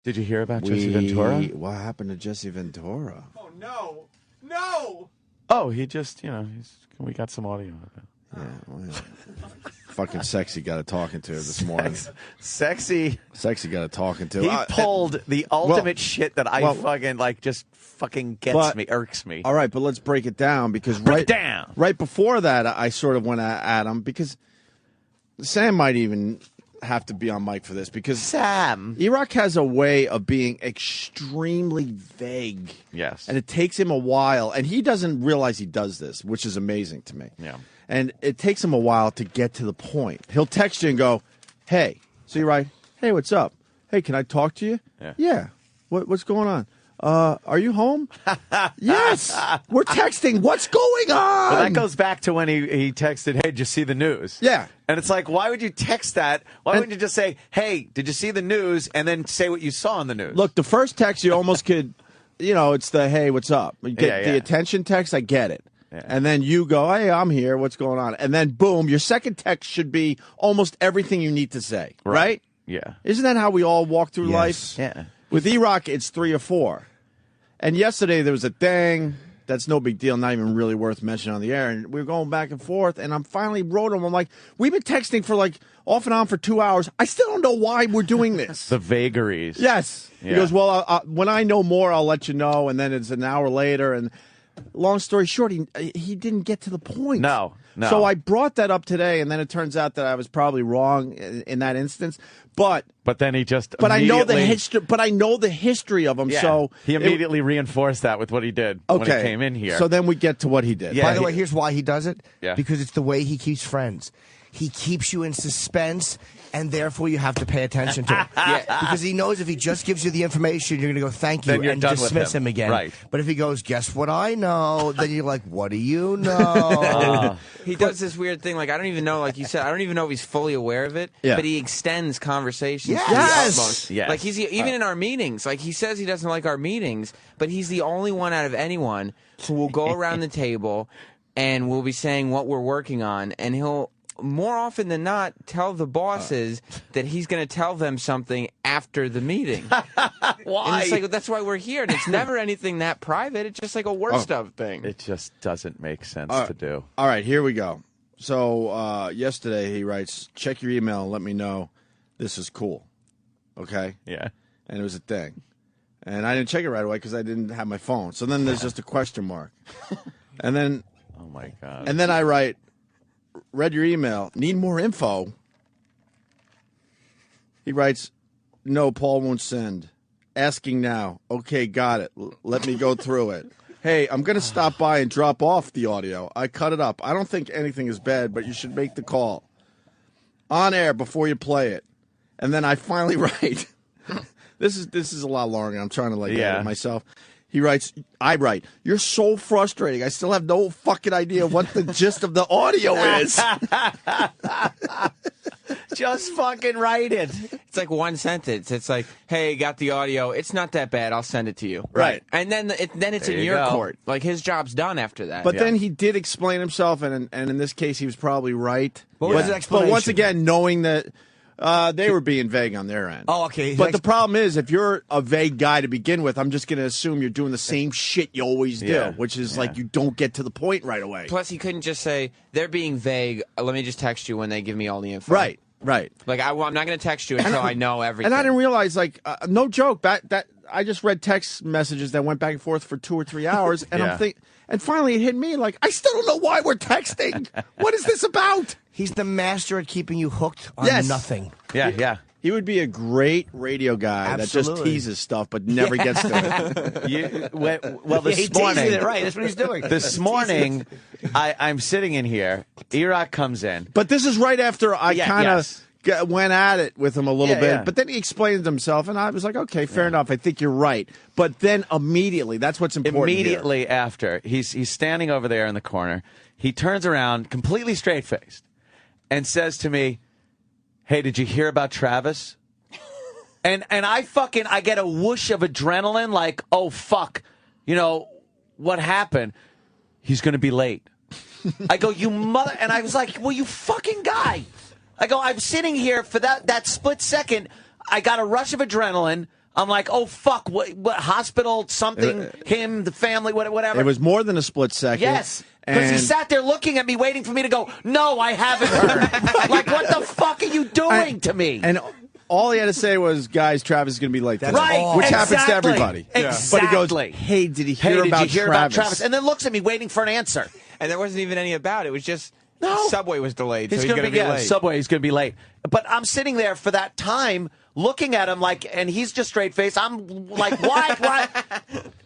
Did you hear about Jesse Ventura? What happened to Jesse Ventura? Oh, no. No! Oh, he just, we got some audio of it. Yeah, well, fucking Sexy got a talking to this morning. Sexy got a talking to. He pulled the ultimate shit that I fucking gets me, irks me. All right, but let's break it down because right before that, I sort of went at him because Sam might even have to be on mic for this because Erock has a way of being extremely vague. Yes. And it takes him a while, and he doesn't realize he does this, which is amazing to me. Yeah. And it takes him a while to get to the point. He'll text you and go, hey. So you write, hey, what's up? Hey, can I talk to you? Yeah. What's going on? Are you home? Yes. We're texting. What's going on? Well, that goes back to when he texted, hey, did you see the news? Yeah. And it's like, why would you text that? Why wouldn't you just say, hey, did you see the news? And then say what you saw on the news. Look, the first text you almost could, it's the, hey, what's up? You get the attention text, I get it. Yeah. And then you go, hey, I'm here. What's going on? And then, boom, your second text should be almost everything you need to say, right? Yeah. Isn't that how we all walk through life? Yeah. With Erock, it's 3 or 4. And yesterday there was a thing that's no big deal, not even really worth mentioning on the air. And we were going back and forth, and I finally wrote him. I'm like, we've been texting for off and on for 2 hours. I still don't know why we're doing this. The vagaries. Yes. Yeah. He goes, well, when I know more, I'll let you know. And then it's an hour later, and long story short, he didn't get to the point. No. So I brought that up today, and then it turns out that I was probably wrong in that instance. But then he just. But I know the history. But I know the history of him. Yeah. So he immediately reinforced that with what he did when he came in here. So then we get to what he did. Yeah, by the way, here's why he does it. Yeah. Because it's the way he keeps friends. He keeps you in suspense, and therefore you have to pay attention to him. Because he knows if he just gives you the information, you're going to go thank you and dismiss him again. Right. But if he goes, guess what I know, then you're like, what do you know? He does this weird thing, I don't even know, like you said, I don't even know if he's fully aware of it, but he extends conversations to the utmost. Yes. He's even in our meetings, he says he doesn't like our meetings, but he's the only one out of anyone who will go around the table and we'll be saying what we're working on, and he'll more often than not tell the bosses that he's going to tell them something after the meeting. Why? And it's that's why we're here. And it's never anything that private. It's just a worst stuff thing. It just doesn't make sense to do. All right, here we go. So yesterday he writes, check your email and let me know this is cool. Okay? Yeah. And it was a thing. And I didn't check it right away because I didn't have my phone. So then there's just a question mark. And then... Oh, my God. And then I write... Read your email. Need more info? He writes, no, Paul won't send. Asking now. Okay, got it. Let me go through it. Hey, I'm going to stop by and drop off the audio. I cut it up. I don't think anything is bad, but you should make the call. On air before you play it. And then I finally write. This is a lot longer. I'm trying to edit myself. He writes, I write, you're so frustrating. I still have no fucking idea what the gist of the audio is. Just fucking write it. It's like one sentence. It's like, hey, got the audio. It's not that bad. I'll send it to you. Right. And then it's in your court. His job's done after that. But then he did explain himself, and in this case, he was probably right. What was his explanation? But once again, knowing that they were being vague on their end. Oh, okay. But the problem is, if you're a vague guy to begin with, I'm just going to assume you're doing the same shit you always do, which is you don't get to the point right away. Plus, he couldn't just say, they're being vague. Let me just text you when they give me all the info. Right. I'm not going to text you until I know everything. And I didn't realize, no joke, that I just read text messages that went back and forth for 2 or 3 hours, and I'm thinking, and finally it hit me, I still don't know why we're texting. What is this about? He's the master at keeping you hooked on nothing. Yeah. He would be a great radio guy that just teases stuff but never gets to it. This morning, it right. That's what he's doing. This morning, I'm sitting in here. Erock comes in. But this is right after I kind of went at it with him a little bit. Yeah. But then he explained himself, and I was like, okay, fair enough. I think you're right. But then immediately, that's what's important Immediately after, he's standing over there in the corner. He turns around, completely straight-faced, and says to me, hey, did you hear about Travis? And I get a whoosh of adrenaline, oh, fuck. What happened? He's going to be late. I go, you mother... And I was like, well, you fucking guy. I go, I'm sitting here for that split second. I got a rush of adrenaline. I'm like, oh, fuck, what hospital, something, him, the family, whatever. It was more than a split second. Yes, because he sat there looking at me, waiting for me to go, no, I haven't heard. Like, what the fuck are you doing to me? And all he had to say was, guys, Travis is going to be late today. Right, which happens to everybody. Exactly. But he goes, hey, did you hear about Travis? And then looks at me, waiting for an answer. And there wasn't even any about it. It was just Subway was delayed, He's so he's going to be late. Subway, he's going to be late. But I'm sitting there for that time, looking at him like, and he's just straight faced. I'm like, why?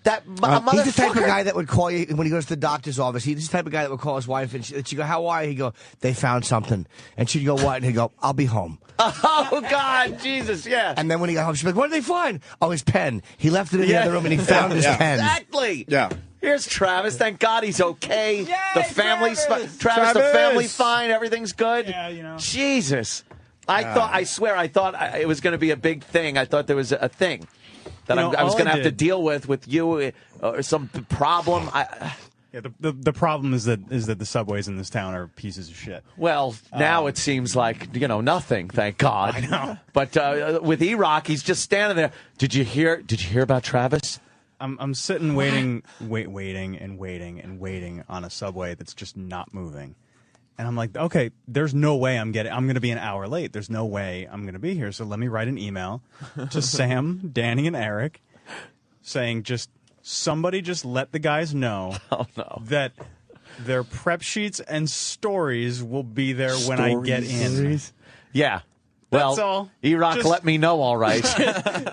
That motherfucker. He's the type of guy that would call you when he goes to the doctor's office. He's the type of guy that would call his wife and she'd go, how are you? He'd go, they found something. And she'd go, what? And he'd go, I'll be home. Oh, God, Jesus, yeah. And then when he got home, she'd be like, what did they find? Oh, his pen. He left it in the other room and he found his pen. Exactly. Yeah. Here's Travis. Thank God he's okay. Yay, The family's Travis! Travis, the family's fine. Everything's good. Yeah, you know. Jesus. I swear, I thought it was going to be a big thing. I thought there was a thing that I was going to have to deal with you or some problem. Yeah, the problem is that the subways in this town are pieces of shit. Well, now it seems like, nothing, thank God. I know. But with Erock, he's just standing there. Did you hear about Travis? I'm sitting waiting on a subway that's just not moving. And I'm like, okay, there's no way I'm going to be an hour late. There's no way I'm going to be here. So let me write an email to Sam, Danny, and Erik saying somebody just let the guys know that their prep sheets and stories will be there when I get in. Yeah. That's all. Erock let me know, all right.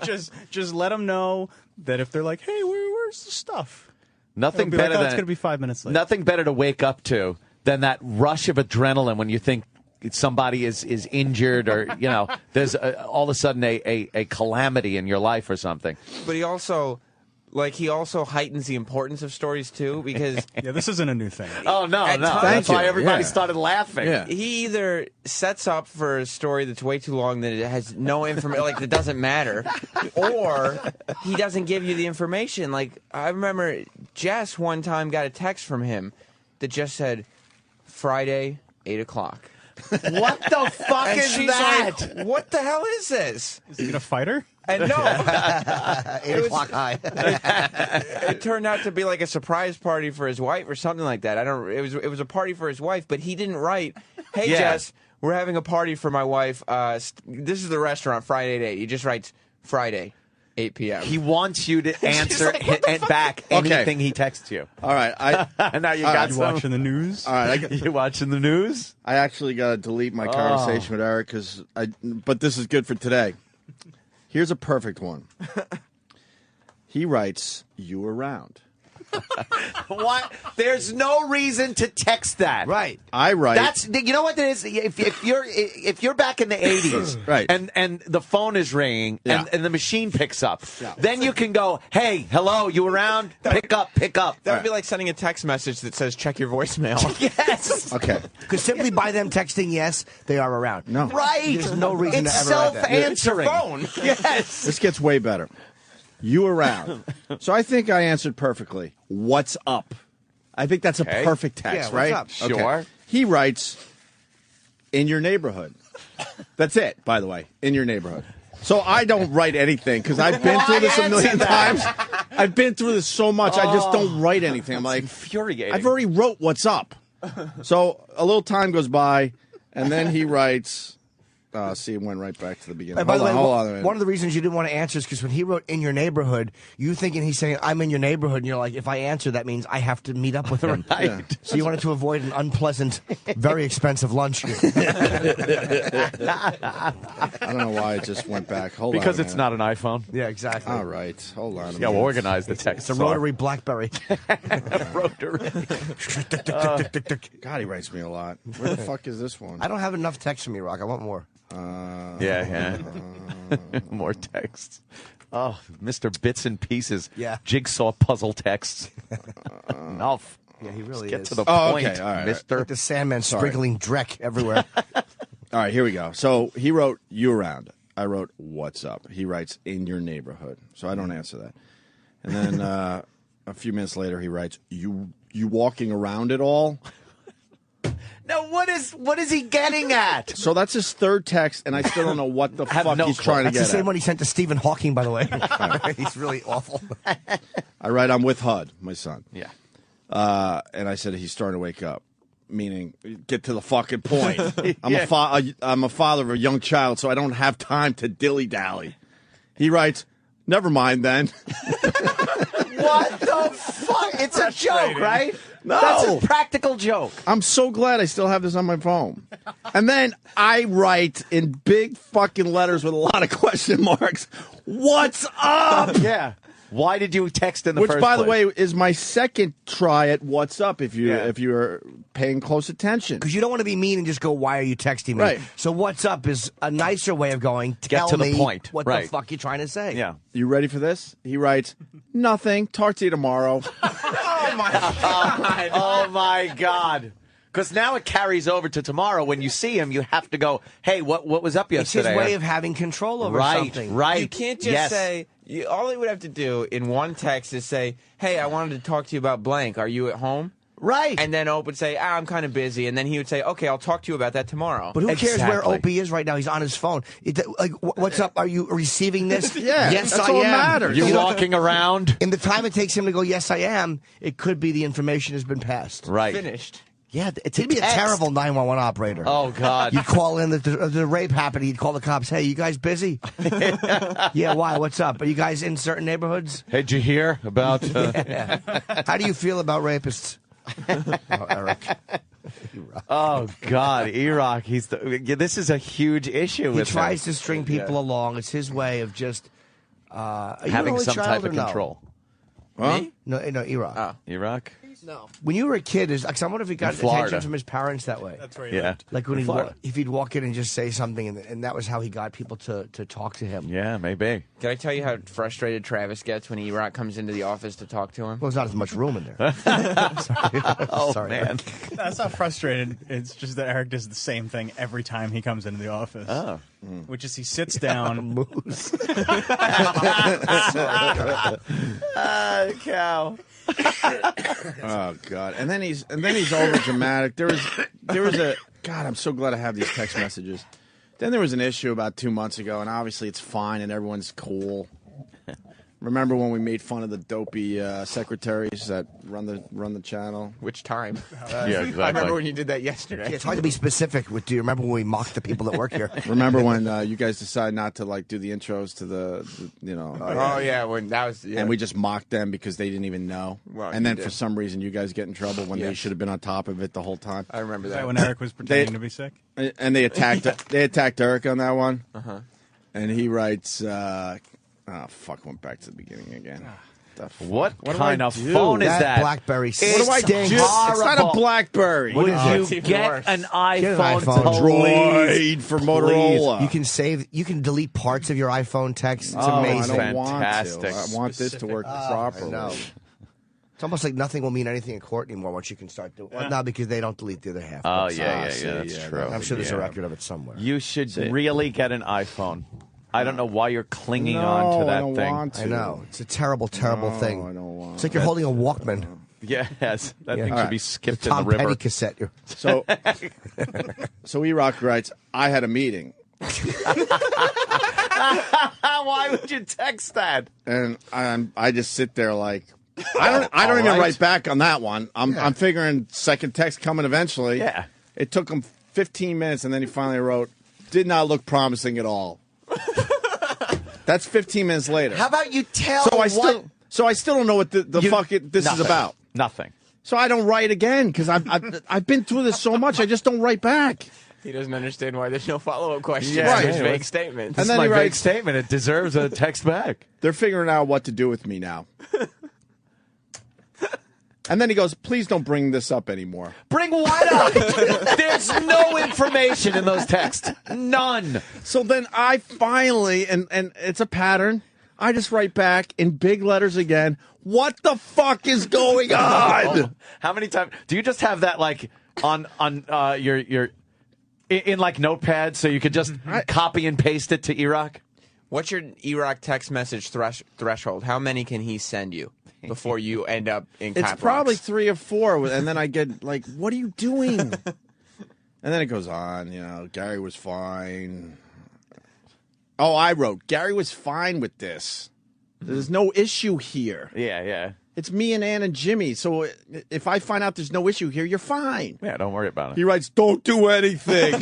just let them know that if they're like, hey, where's the stuff? Nothing better than it's going to be 5 minutes late. Nothing better to wake up to than that rush of adrenaline when you think somebody is injured or there's all of a sudden a calamity in your life or something. But he also heightens the importance of stories too, because yeah, this isn't a new thing. Oh no, At times- that's why everybody started laughing. Yeah. he either sets up for a story that's way too long that it has no information, like that doesn't matter, or he doesn't give you the information. Like I remember Jess one time got a text from him that just said Friday 8 o'clock. What the fuck And is she's that? like, what the hell is this? Is he going to fight her? And no, 8 o'clock high. it turned out to be like a surprise party for his wife or something like that. It was a party for his wife, but he didn't write, hey, Jess, we're having a party for my wife. This is the restaurant, Friday at 8. He just writes Friday, 8 p.m. He wants you to answer back anything he texts you. All right. Now you All got right, You some. watching the news? All right. You watching the news? I actually got to delete my conversation with Erik but this is good for today. Here's a perfect one. He writes, you around. What? There's no reason to text that. Right. I write. That's you know what it is. If you're back in the 80s, Right. and the phone is ringing Yeah. and the machine picks up, then you can go, hey, hello, you around? Pick up. That would be like sending a text message that says check your voicemail. Yes. Okay. Because simply by them texting yes, they are around. No. Right. There's no reason it's to ever write that. self-answering. It's your phone. Yes. This gets way better. You around. So I think I answered perfectly. What's up? I think that's a perfect text, Yeah, what's right? up? Sure. He writes, in your neighborhood. That's it, by the way, in your neighborhood. So I don't write anything because I've been through this a million times. I've been through this so much, I just don't write anything. I'm like, Infuriating. I've already wrote what's up. So a little time goes by, and then he writes, see, it went right back to the beginning. And by the way, hold on a minute. one of the reasons you didn't want to answer is because when he wrote "in your neighborhood," you thinking he's saying "I'm in your neighborhood," and you're like, if I answer, that means I have to meet up with him. Right. Yeah. So you wanted to avoid an unpleasant, very expensive lunch. I don't know why it just went back. Hold on. Because a it's minute. not an iPhone. Yeah, exactly. All right. Hold on. Yeah, we'll organize the text. It's a rotary BlackBerry. Rotary. God, he writes me a lot. Where the fuck is this one? I don't have enough text from Erock. I want more. Yeah. More texts. Oh, Mr. Bits and Pieces. Yeah. Jigsaw puzzle texts. Enough. Yeah, he really Get is. to the Oh, point, okay, all right. Mister. Like the Sandman sprinkling dreck everywhere. All right, here we go. So he wrote, you around. I wrote, what's up? He writes, in your neighborhood. So I don't answer that. And then a few minutes later, he writes, you walking around at all? Now, what is he getting at? So that's his third text, and I still don't know what the fuck no he's clue. trying to That's get the same at. one he sent to Stephen Hawking, by the way. He's really awful. I write, I'm with HUD, my son. Yeah. And I said, he's starting to wake up. Meaning, get to the fucking point. I'm a father of a young child, so I don't have time to dilly-dally. He writes, never mind then. What the fuck? It's a joke, right? No. That's a practical joke. I'm so glad I still have this on my phone. And then I write in big fucking letters with a lot of question marks, what's up? Yeah. Why did you text in the Which, first by the place? way, is my second try at what's up if you're paying close attention. Because you don't want to be mean and just go, why are you texting me? Right. So what's up is a nicer way of going, tell to the me point. what Right. the fuck you're trying to say. Yeah. You ready for this? He writes, nothing. Talk to you tomorrow. Oh, my God. Because now it carries over to tomorrow. When you see him, you have to go, hey, what was up It's yesterday? his way of having control over something. Right. You can't just say. All he would have to do in one text is say, "Hey, I wanted to talk to you about blank. Are you at home?" Right. And then Opie would say, I'm kind of busy. And then he would say, okay, I'll talk to you about that tomorrow. But who cares where Exactly. Opie is right now? He's on his phone. What's up? Are you receiving this? Yeah, yes, that's I all am. that matters. you You know, walking around? in the time it takes him to go, yes, I am, it could be the information has been passed. Right. Finished. Yeah, it's He'd be a text. terrible 911 operator. Oh, God. You'd call in the rape happened. You'd call the cops. Hey, you guys busy? Yeah, why? What's up? Are you guys in certain neighborhoods? Hey, did you hear about... How do you feel about rapists? Oh, Erik. Oh, God. Erock, this is a huge issue He with tries him. to string people along. It's his way of just are you an Having only some child type or of no? control. Huh? No, Erock. Oh. Erock? When you were a kid, I wonder if he got In Florida. attention from his parents that way. That's where you Yeah. lived. Like when Florida. if he'd walk in and just say something, and that was how he got people to talk to him. Yeah, maybe. Can I tell you how frustrated Travis gets when Erock comes into the office to talk to him? Well, there's not as much room in there. Oh, Sorry, man. That's not frustrated. It's just that Erik does the same thing every time he comes into the office. Oh. Which is he sits down. Moose. Cow. Oh God! And then he's over dramatic. There was a God. I'm so glad I have these text messages. Then there was an issue about 2 months ago, and obviously it's fine and everyone's cool. Remember when we made fun of the dopey secretaries that run the channel? Which time? Yeah, exactly. I remember when you did that yesterday. It's hard to be specific. Do you remember when we mocked the people that work here? Remember when you guys decided not to do the intros to the Oh, yeah, when that was... Yeah. and we just mocked them because they didn't even know. Well, and then you for did. some reason you guys get in trouble when they Yes. should have been on top of it the whole time. I remember Is that that. when Erik was pretending to be sick? And they attacked Erik on that one. Uh-huh. And he writes, went back to the beginning again. The fuck? What do kind I of do? phone is That that? BlackBerry It's What do I do? stinks. It's not a BlackBerry. Would It's you even get worse. an Get an iPhone? iPhone. Droid for Motorola. You can save. You can delete parts of your iPhone text. It's Oh, amazing. I don't Fantastic. want to. I want this to work properly. I know. It's almost like nothing will mean anything in court anymore once you can start doing. Well, no, because they don't delete the other half. Oh, But, yeah, see, that's yeah, true. I'm sure there's a Yeah. record of it somewhere. You should really get an iPhone. I don't know why you're clinging No, on to that I don't thing. want to. I know. It's a terrible, terrible thing. I don't want It's like you're holding a Walkman. Yes, that Yeah. thing All should right. be skipped Tom in the river. Petty cassette. So Erock writes, I had a meeting. Why would you text that? And I just sit there like I don't even right. write back on that one. I'm figuring second text coming eventually. Yeah. It took him 15 minutes, and then he finally wrote, "Did not look promising at all." That's 15 minutes later. How about you tell So I still don't know what this is Nothing. about. Nothing. So I don't write again because I've been through this so much. I just don't write back. He doesn't understand why there's no follow-up questions. Yeah, There's right. vague statements. This then is my he vague writes- statement. It deserves a text back. They're figuring out what to do with me now. And then he goes, "Please don't bring this up anymore." Bring what up? There's no information in those texts. None. So then I finally, and it's a pattern, I just write back in big letters again, "What the fuck is going on?" How many times do you just have that like on your in like Notepad so you could just copy and paste it to Erock? What's your Erock text message threshold? How many can he send you before you end up in It's Cap probably Rocks? 3 or 4, and then I get like, "What are you doing?" And then it goes on, Gary was fine. Oh, I wrote, Gary was fine with this. There's no issue here. Yeah. It's me and Ann and Jimmy. So if I find out there's no issue here, you're fine. Yeah, don't worry about it. He writes, don't do anything.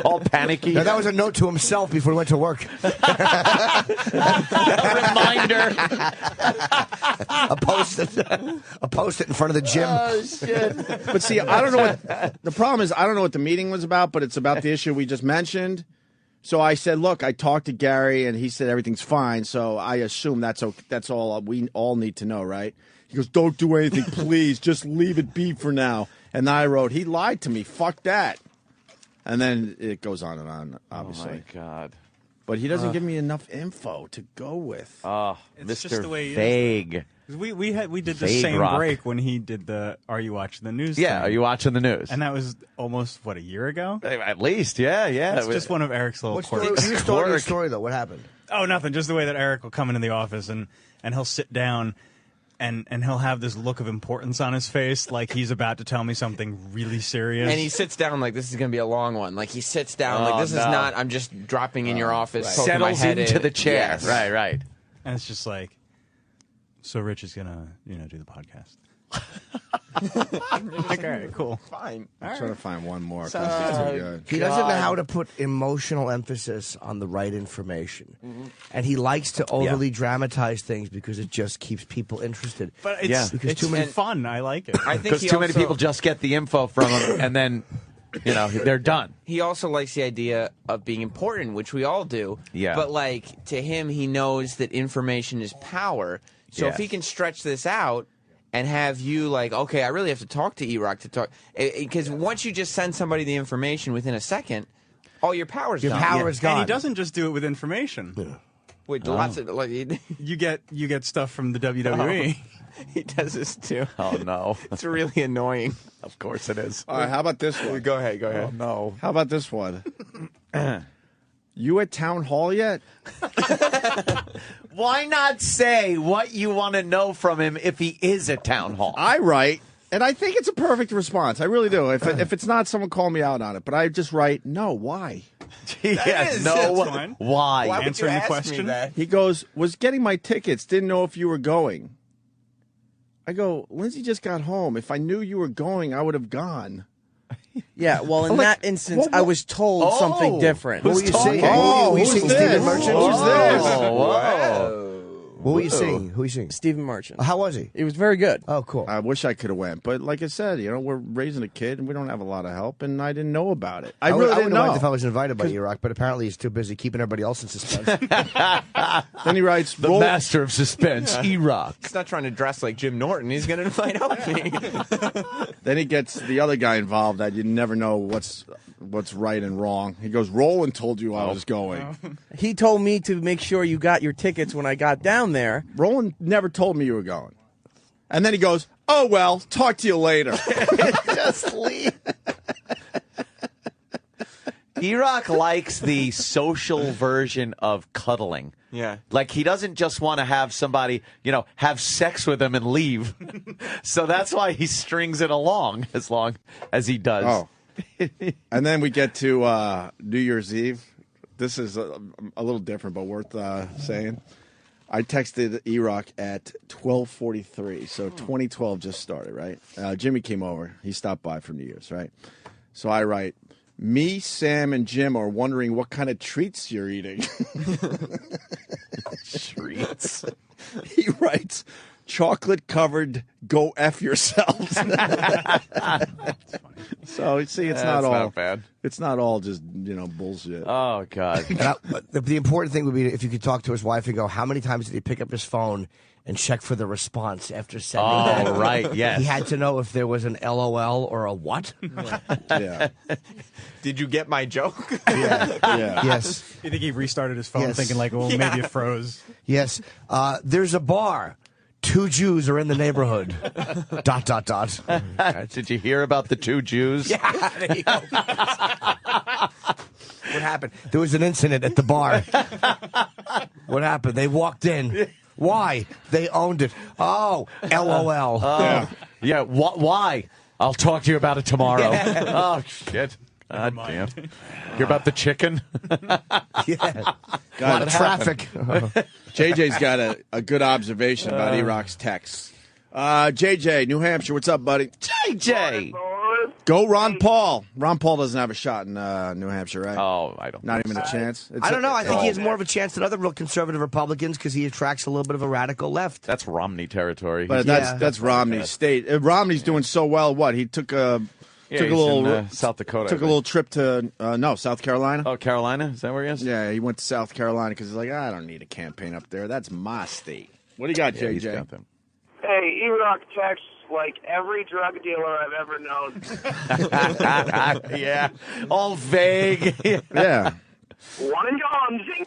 All panicky. Now, that was a note to himself before he went to work. Reminder. A post-it in front of the gym. Oh, shit. But see, I don't know what the problem is. I don't know what the meeting was about, but it's about the issue we just mentioned. So I said, look, I talked to Gary, and he said everything's fine. So I assume that's all we all need to know, right? He goes, don't do anything, please. Just leave it be for now. And I wrote, he lied to me. Fuck that. And then it goes on and on, obviously. Oh, my God. But he doesn't give me enough info to go with. Oh, It's Mr. just the way he is. Vague. We did the Vague same rock. break when he did the Are You Watching the News? Yeah, thing. are you watching the news? And that was almost a year ago. At least, yeah. It's just one of Eric's little What story? quirks. You started the story, though. What happened? Oh, nothing. Just the way that Erik will come into the office and he'll sit down and he'll have this look of importance on his face, like he's about to tell me something really serious. And he sits down like this is going to be a long one. Like he sits down like this is no. not. I'm just dropping in your office. Poking my Settles head into in. the chair. Yes. Right. And it's just like, so Rich is gonna, do the podcast. Like, all right, cool. Fine. I'm trying to find one more. 'cause Sounds it's good. too good. He doesn't know how to put emotional emphasis on the right information. And he likes to overly dramatize things because it just keeps people interested. But it's, Yeah. it's too many fun. I like it. I think Because he too many also- people just get the info from him, and then, they're done. He also likes the idea of being important, which we all do. Yeah. But like to him, he knows that information is power. So if Yes. he can stretch this out and have you like, okay, I really have to talk to Erock to talk, because once you just send somebody the information within a second, all your power's Your gone. power is And gone. he doesn't just do it with information. With lots of like, You get stuff from the WWE. he does this too. Oh, no. It's really annoying. Of course it is. All right, how about this one? Go ahead. Oh, no. How about this one? You at town hall yet? Why not say what you want to know from him if he is at town hall? I write, and I think it's a perfect response. I really do. If it's not, someone call me out on it. But I just write, no, why? Yes, is- no. that's fine. Why? Why would you Answering the ask question? me that? He goes, was getting my tickets, didn't know if you were going. I go, Lindsay just got home. If I knew you were going, I would have gone. Yeah, well, in Like, that instance, what- I was told something Oh. different. What were you talking? seeing? Oh, Were you who's seeing this? Stephen Merchant? Who's this? Whoa. What were you seeing? Who were you seeing? Stephen Merchant. How was he? It was very good. Oh, cool. I wish I could have went, but like I said, we're raising a kid and we don't have a lot of help, and I didn't know about it. I really I didn't wouldn't mind know. if I was invited by Erock, but apparently he's too busy keeping everybody else in suspense. Then he writes, The roll, master of suspense, Erock. He's not trying to dress like Jim Norton. He's going to find out me. then he gets the other guy involved that you never know what's right and wrong. He goes, Roland told you I was going. He told me to make sure you got your tickets when I got down there. Roland never told me you were going. And then he goes, oh, well, talk to you later. Just leave. Erock likes the social version of cuddling. Yeah. Like he doesn't just want to have somebody, have sex with him and leave. So that's why he strings it along as long as he does. Oh. And then we get to New Year's Eve. This is a little different, but worth saying. I texted Erock at 12:43, so 2012 just started, right? Jimmy came over. He stopped by for New Year's, right? So I write, me, Sam, and Jim are wondering what kind of treats you're eating. Treats. He writes, chocolate-covered, go F yourselves. So, see, it's not That's all not bad. It's not all just, bullshit. Oh, God. But the important thing would be if you could talk to his wife and go, how many times did he pick up his phone and check for the response after sending that? Oh, right, yes. He had to know if there was an LOL or a what? Yeah. Did you get my joke? Yeah. Yes. You think he restarted his phone Yes. thinking like, well, maybe it froze. Yes. There's a bar. 2 Jews are in the neighborhood. ... Did you hear about the 2 Jews? Yeah, there you go. What happened? There was an incident at the bar. What happened? They walked in. Why? They owned it. Oh, LOL. Yeah. Why? I'll talk to you about it tomorrow. Oh, shit. God damn. Hear about the chicken? Yeah. A lot of traffic. JJ's got a good observation about Erock's texts. JJ, New Hampshire, what's up, buddy? JJ. Go Ron Paul. Ron Paul doesn't have a shot in New Hampshire, right? Oh, I don't. Not even a chance. I don't know. I think he has more of a chance than other real conservative Republicans because he attracts a little bit of a radical left. That's Romney territory. But that's Romney's state. Romney's doing so well. What he took a little in, South Dakota. Took a little trip to South Carolina. Oh, Carolina? Is that where he is? Yeah, he went to South Carolina because he's like, I don't need a campaign up there. That's my state. What do you got, Yeah, he's JJ? got them. Hey, Erock texts like every drug dealer I've ever known. Yeah, all vague. Yeah. One and gone.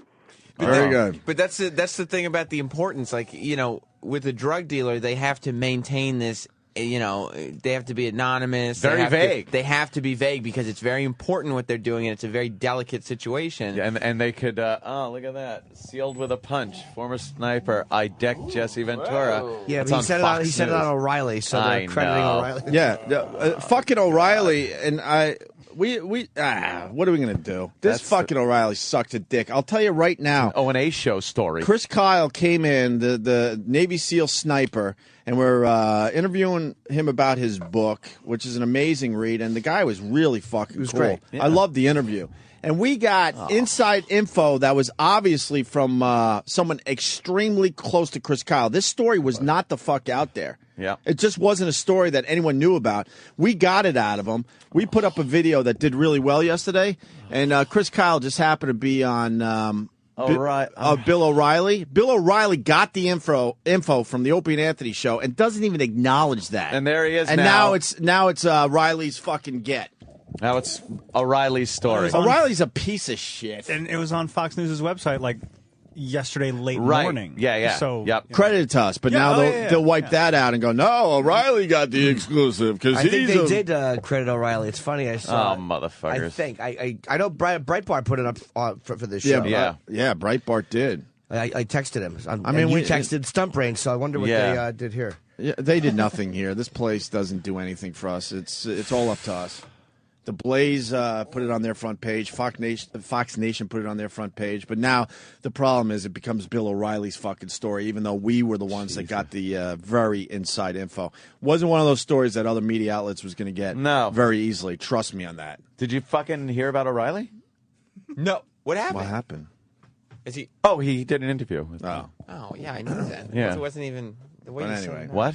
Very good. But that's the thing about the importance. Like, with a drug dealer, they have to maintain this. They have to be anonymous. Very vague. They have to be vague because it's very important what they're doing, and it's a very delicate situation. Yeah, and they could, look at that. Sealed with a punch. Former sniper, I decked Jesse Ventura. Yeah, It's but on he said Fox it on News. O'Reilly, so I they're crediting know. O'Reilly. Yeah, fucking O'Reilly and what are we gonna do? This That's fucking O'Reilly sucked a dick. I'll tell you right now. O&A show story. Chris Kyle came in, the Navy SEAL sniper, and we're interviewing him about his book, which is an amazing read. And the guy was really fucking cool. great. I loved the interview. And we got inside info that was obviously from someone extremely close to Chris Kyle. This story was not the fuck out there. Yeah. It just wasn't a story that anyone knew about. We got it out of him. We put up a video that did really well yesterday, and Chris Kyle just happened to be on Bill O'Reilly. Bill O'Reilly got the info from the Opie and Anthony show and doesn't even acknowledge that. And there he is and now. now it's Riley's fucking get. Now it's O'Reilly's story. O'Reilly's a piece of shit. And it was on Fox News' website like yesterday late Right. morning. Yeah. So Yep. Credit to us, but now they'll wipe that out and go, no, O'Reilly got the exclusive because I think they did credit O'Reilly. It's funny. I saw. Oh, motherfuckers. I think I know Breitbart put it up for this show. Yeah, Breitbart did. I texted him. I mean, you we- texted Stump Brain, so I wonder what Yeah. they did here. Yeah, they did nothing here. This place doesn't do anything for us. It's all up to us. The Blaze put it on their front page. Fox Nation put it on their front page. But now the problem is it becomes Bill O'Reilly's fucking story, even though we were the ones that got the very inside info. Wasn't one of those stories that other media outlets was going to get very easily. Trust me on that. Did you fucking hear about O'Reilly? No. What happened? What happened? Is he? Oh, he did an interview. With Oh, yeah, I knew that. Yeah. It wasn't even the way But you anyway. said it. What?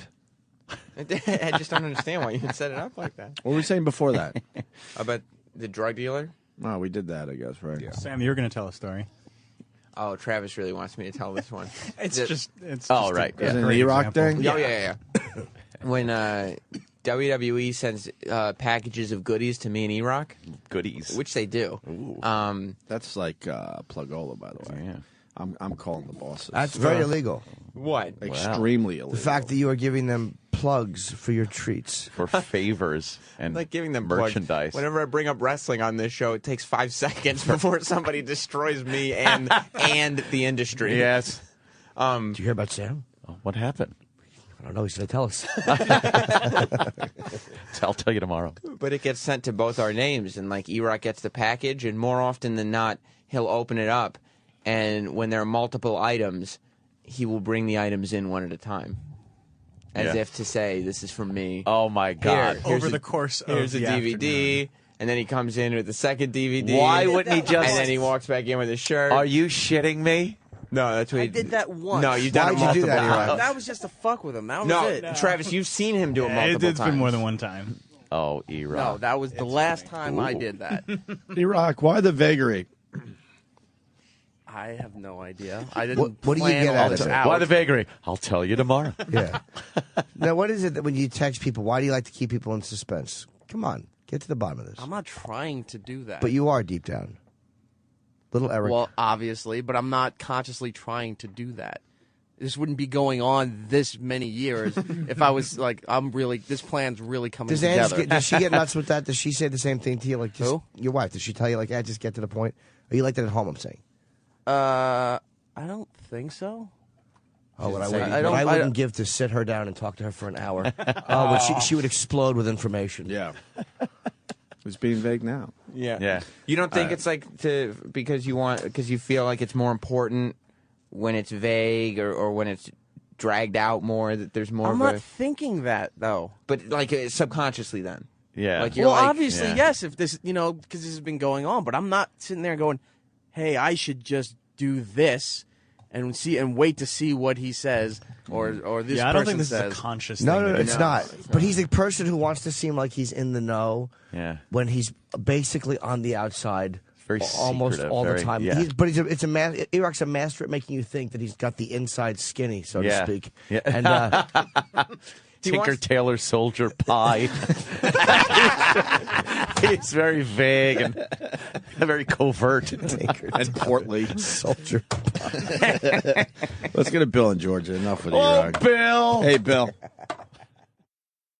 I just don't understand why you would set it up like that. What were we saying before that? About the drug dealer? Oh, we did that, I guess, right? Yeah. Sam, you're going to tell a story. Oh, Travis really wants me to tell this one. It's just Oh, right. A Is it an great Erock example. thing? Oh, yeah. When WWE sends packages of goodies to me and Erock, Goodies. which they do. That's like Plugola, by the way. Yeah. I'm calling the bosses. That's very illegal. What? Extremely illegal. The fact that you are giving them plugs for your treats. For favors and Like giving them plugs. merchandise. Whenever I bring up wrestling on this show, it takes 5 seconds before somebody destroys me and the industry. Yes. Did you hear about Sam? Oh, what happened? I don't know. He's going to tell us. I'll tell you tomorrow. But it gets sent to both our names, and like Erock gets the package, and more often than not, he'll open it up, and when there are multiple items, he will bring the items in one at a time, as Yeah. if to say, "This is from me." Oh, my God. Here's Over a- the course of Here's a the DVD, afternoon. and then he comes in with the second DVD. Why wouldn't he just... And then he walks back in with his shirt. Are you shitting me? No, that's what I he did that once. No, you've done it Why'd you do multiple that, times. That was just to fuck with him. That was No, it. Travis, you've seen him do it multiple It's times. been more than one time. Oh, Erock. No, that was the last time I did that. Erock, why the vagary? I have no idea. I didn't What do you plan get all out of this it? out. Why the vagary? I'll tell you tomorrow. Yeah. Now, what is it that when you text people, why do you like to keep people in suspense? Come on, get to the bottom of this. I'm not trying to do that. But you are deep down. Little Erik. Well, obviously, but I'm not consciously trying to do that. This wouldn't be going on this many years if I was like, this plan's really coming does together. does she get nuts with that? Does she say the same thing to you? Like, just, Who? Your wife. Does she tell you, like, just get to the point? Are you like that at home, I'm saying? I don't think so. Oh, what I Say- wouldn't, what I wouldn't give to sit her down and talk to her for an hour. Oh, but she would explode with information. Yeah. Who's being vague now? Yeah. You don't think it's like because you feel like it's more important when it's vague or when it's dragged out more, that there's more I'm of not thinking that though. but like subconsciously then. Yeah. Like you're Well, like, obviously, yeah. yes. If this, because this has been going on, but I'm not sitting there going, "Hey, I should just do this and wait to see what he says or this Yeah, I don't person think this says." is a conscious No, thing. no, that it's he not. does. But he's a person who wants to seem like he's in the know Yeah. when he's basically on the outside Very almost secretive, all the very- time. yeah. Erock's a master at making you think that he's got the inside skinny, so to Yeah. speak. Yeah. And Tinker wants- Tailor Soldier Pie. He's very vague and very covert. And portly. soldier. Let's get a Bill in Georgia. Enough with Oh, Erock. Bill. Hey, Bill.